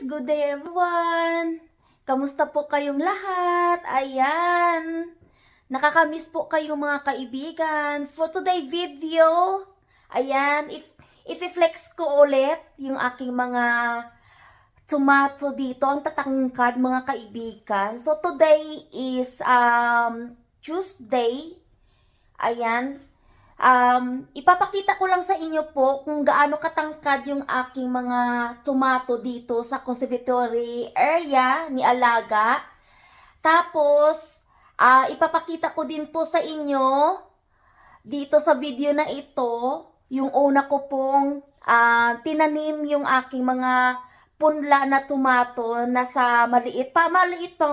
Good day everyone! Kamusta po kayong lahat? Ayan! Nakakamiss po kayong mga kaibigan. For today video, ayan, i-flex ko ulit yung aking mga tomato dito. Ang tatangkad mga kaibigan. So today is Tuesday. Ayan. Ipapakita ko lang sa inyo po kung gaano katangkad yung aking mga tomato dito sa conservatory area ni Alaga. Tapos, ipapakita ko din po sa inyo dito sa video na ito, yung una ko pong tinanim yung aking mga punla na tomato na sa maliit pa,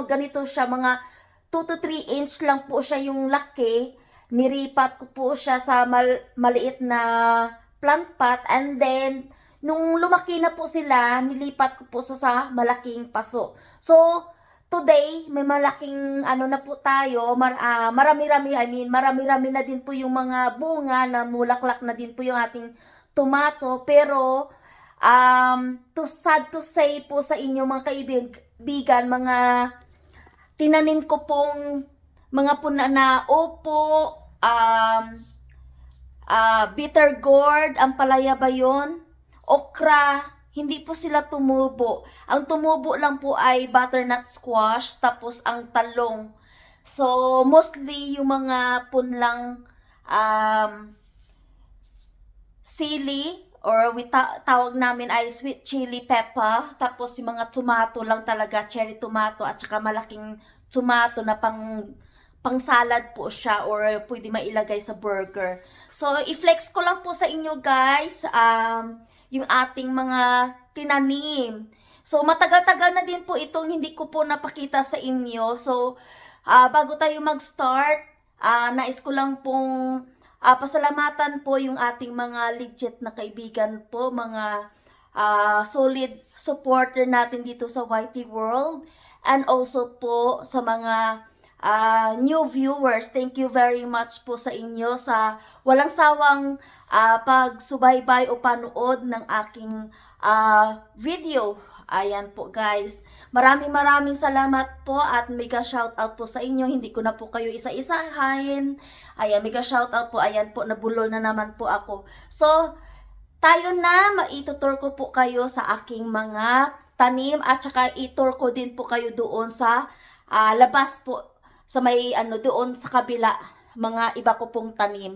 ganito siya, mga 2 to 3 inch lang po siya yung laki. Niripat ko po siya sa maliit na plant pot, and then nung lumaki na po sila, nilipat ko po sa malaking paso. So today may malaking na po tayo, marami-rami na din po yung mga bunga, na mulaklak na din po yung ating tomato. Pero sad to say po sa inyo mga kaibigan, mga tinanim ko pong mga puna na opo, bitter gourd, ang palaya ba yun? Okra, hindi po sila tumubo. Ang tumubo lang po ay butternut squash, tapos ang talong. So, mostly yung mga punlang sili, or tawag namin ay sweet chili pepper. Tapos yung mga tomato lang talaga, cherry tomato, at saka malaking tomato na pang salad po siya, or pwede mailagay sa burger. So, i-flex ko lang po sa inyo guys, yung ating mga tinanim. So, matagal-tagal na din po itong hindi ko po napakita sa inyo. So, bago tayo mag-start, nais ko lang pong pasalamatan po yung ating mga legit na kaibigan po, mga solid supporter natin dito sa YT World, and also po sa mga new viewers. Thank you very much po sa inyo sa walang sawang pagsubaybay o panood ng aking video. Ayan po guys, maraming salamat po, at mega shoutout po sa inyo. Hindi ko na po kayo isa-isahin. Ayan, mega shoutout po. Ayan po, nabulol na naman po ako. So, tayo na, maitutur ko po kayo sa aking mga tanim, at saka itur ko din po kayo doon sa labas po, sa may doon sa kabila, mga iba ko pong tanim.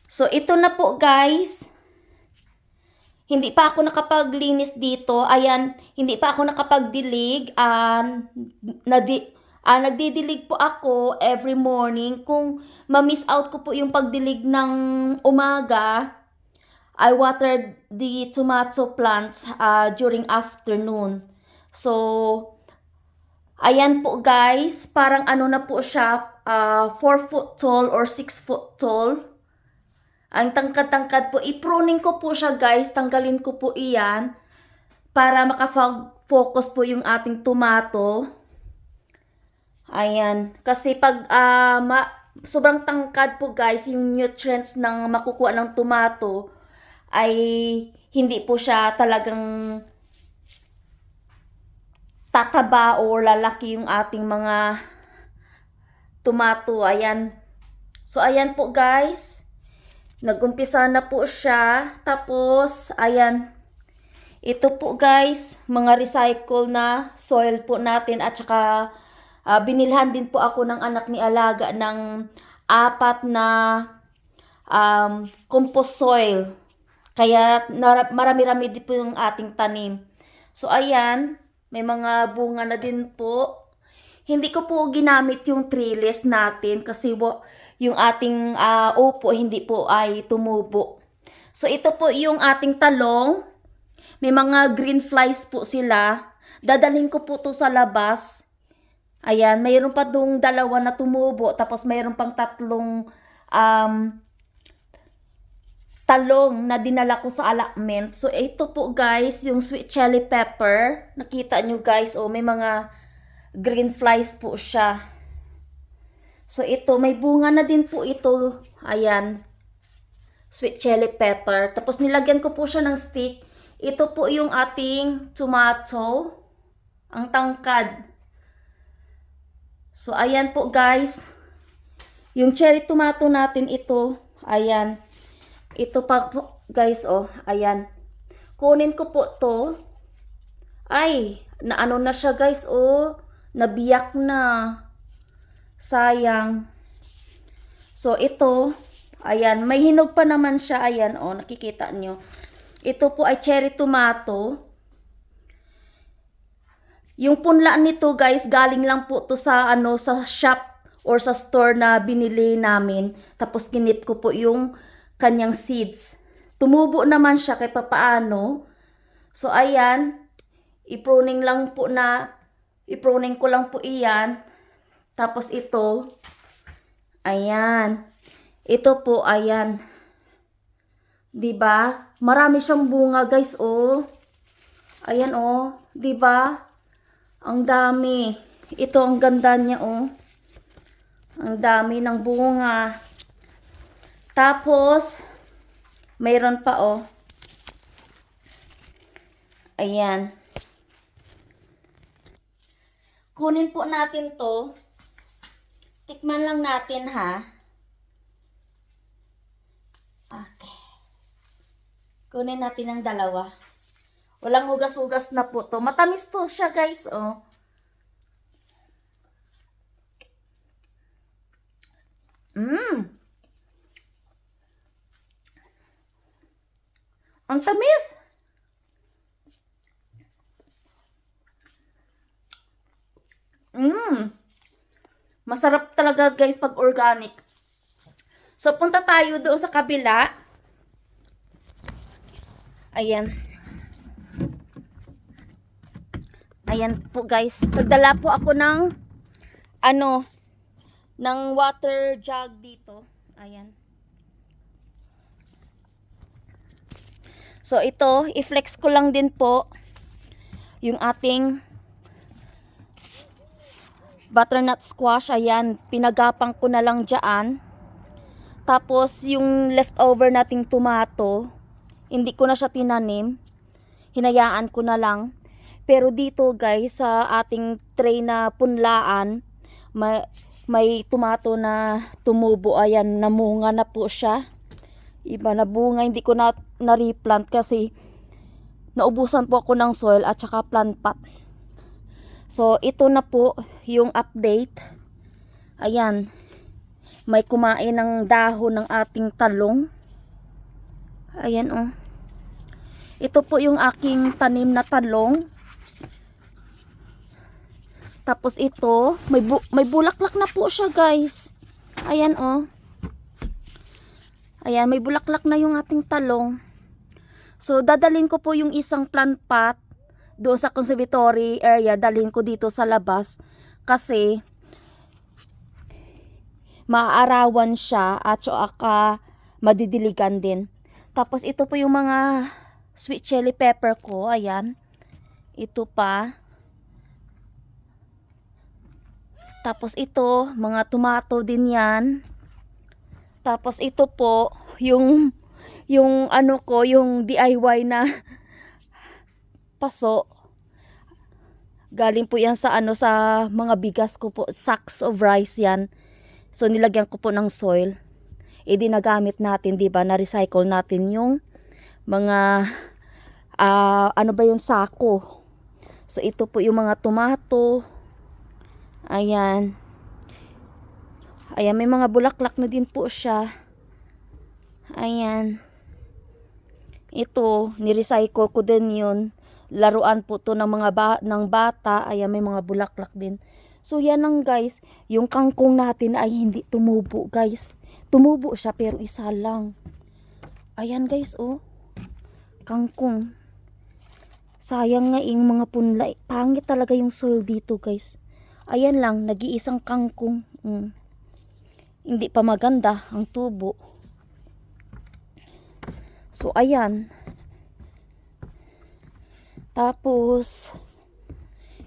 So, ito na po guys. Hindi pa ako nakapaglinis dito. Ayan, hindi pa ako nakapagdilig. Nagdidilig po ako every morning. Kung ma-miss out ko po yung pagdilig ng umaga, I watered the tomato plants during afternoon. So, ayan po guys, parang na po siya, 4 foot tall or 6 foot tall. Ang tangkad-tangkad po, i-pruning ko po siya guys, tanggalin ko po iyan para makafocus po yung ating tomato. Ayan, kasi pag sobrang tangkad po guys, yung nutrients ng makukuha ng tomato ay hindi po siya talagang tataba o lalaki yung ating mga tomato. Ayan. So, ayan po guys. Nagumpisa na po siya. Tapos, ayan. Ito po guys, mga recycle na soil po natin. At saka, binilhan din po ako ng anak ni Alaga ng 4 na compost soil. Kaya, marami-rami din po yung ating tanim. So, ayan. May mga bunga na din po. Hindi ko po ginamit yung trellis natin kasi yung ating upo hindi po ay tumubo. So ito po yung ating talong. May mga green flies po sila. Dadalhin ko po to sa labas. Ayan, mayroon pa dong 2 na tumubo. Tapos mayroon pang 3 talong na dinala ko sa allotment. So, ito po guys, yung sweet chili pepper. Nakita nyo guys, may mga green flies po siya. So, ito, may bunga na din po ito. Ayan. sweet chili pepper. Tapos nilagyan ko po siya ng stick. Ito po yung ating tomato. Ang tangkad. So, ayan po guys. Yung cherry tomato natin ito. Ayan. Ito pa po guys, oh. Ayan. Kunin ko po to. Ay, naano na siya guys, oh. Nabiyak na. Sayang. So, ito. Ayan. May hinog pa naman siya. Ayan, oh. Nakikita nyo. Ito po ay cherry tomato. Yung punla nito guys, galing lang po to sa sa shop or sa store na binili namin. Tapos kinip ko po yung kanyang seeds. Tumubo naman siya kahit papaano. So ayan, i-pruning ko lang po iyan. Tapos ito, ayan. Ito po, ayan. 'Di ba? Marami siyang bunga guys, oh. Ayan, oh. 'Di ba? Ang dami. Ito ang ganda niya, oh. Ang dami ng bunga. Tapos, mayroon pa, oh. Ayan. Kunin po natin to. Tikman lang natin, ha. Okay. Kunin natin ang dalawa. Walang hugas-hugas na po to. Matamis to siya guys, oh. Ang tamis. Masarap talaga guys pag organic. So, punta tayo doon sa kabila. Ayan. Ayan po guys. Nagdala po ako ng ng water jug dito. Ayan. So ito, i-flex ko lang din po yung ating butternut squash. Ayan, pinagapang ko na lang dyan. Tapos yung leftover nating tomato, hindi ko na siya tinanim. Hinayaan ko na lang. Pero dito guys, sa ating tray na punlaan, may tomato na tumubo. Ayan, namunga na po siya. Iba na bunga, hindi ko na replant kasi naubusan po ako ng soil at saka plant pot. So, ito na po yung update. Ayan, may kumain ng dahon ng ating talong. Ayan, oh. Ito po yung aking tanim na talong. Tapos ito, may bulaklak na po siya guys. Ayan, oh. Ayan, may bulaklak na yung ating talong. So, dadalhin ko po yung isang plant pot doon sa conservatory area. Dalhin ko dito sa labas kasi maaarawan siya at saka madidiligan din. Tapos ito po yung mga sweet chili pepper ko. Ayan. Ito pa. Tapos ito, mga tomato din yan. Tapos ito po, yung yung DIY na paso. Galing po yan sa sa mga bigas ko po, sacks of rice yan. So nilagyan ko po ng soil. Di nagamit natin, 'di ba? Na-recycle natin yung mga yung sako. So ito po yung mga tomato. Ayan. Ayan, may mga bulaklak na din po siya. Ayan. Ito, ni-recycle ko din yun. Laruan po to ng mga ng bata. Ayan, may mga bulaklak din. So, yan lang guys. Yung kangkong natin ay hindi tumubo guys. Tumubo siya pero isa lang. Ayan guys, oh. Kangkong. Sayang nga yung mga punla. Pangit talaga yung soil dito guys. Ayan lang, nag-iisang kangkong. Hindi pa maganda ang tubo. So, ayan. Tapos,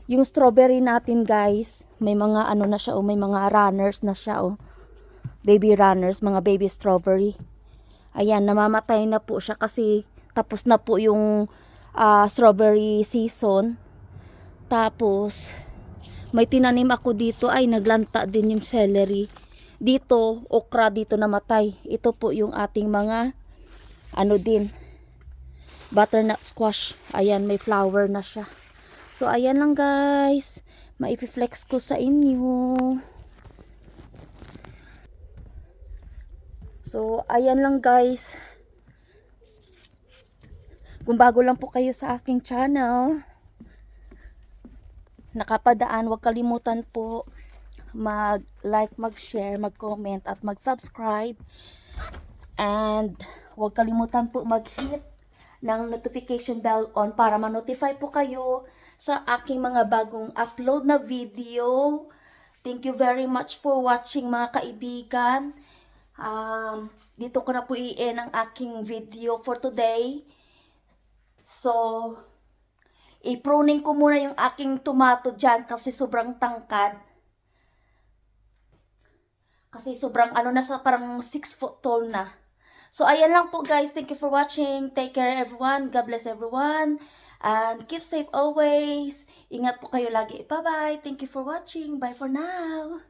yung strawberry natin, guys, may mga na siya, may mga runners na siya, Baby runners, mga baby strawberry. Ayan, namamatay na po siya kasi tapos na po yung strawberry season. Tapos, may tinanim ako dito ay naglanta din yung celery. Dito, okra dito namatay. Ito po yung ating mga ano din, butternut squash. Ayan, may flower na siya. So, ayan lang guys. Maipiflex ko sa inyo. So, ayan lang guys. Kung bago lang po kayo sa aking channel, nakapadaan, huwag kalimutan po mag-like, mag-share, mag-comment at mag-subscribe. And huwag kalimutan po mag-hit ng notification bell on para ma-notify po kayo sa aking mga bagong upload na video. Thank you very much for watching mga kaibigan. Dito ko na po i-end ang aking video for today. So, i-pruning ko muna yung aking tomato dyan kasi sobrang tangkad. Kasi sobrang ano na sa parang 6 foot tall na. So, ayan lang po guys. Thank you for watching. Take care everyone. God bless everyone. And keep safe always. Ingat po kayo lagi. Bye-bye. Thank you for watching. Bye for now.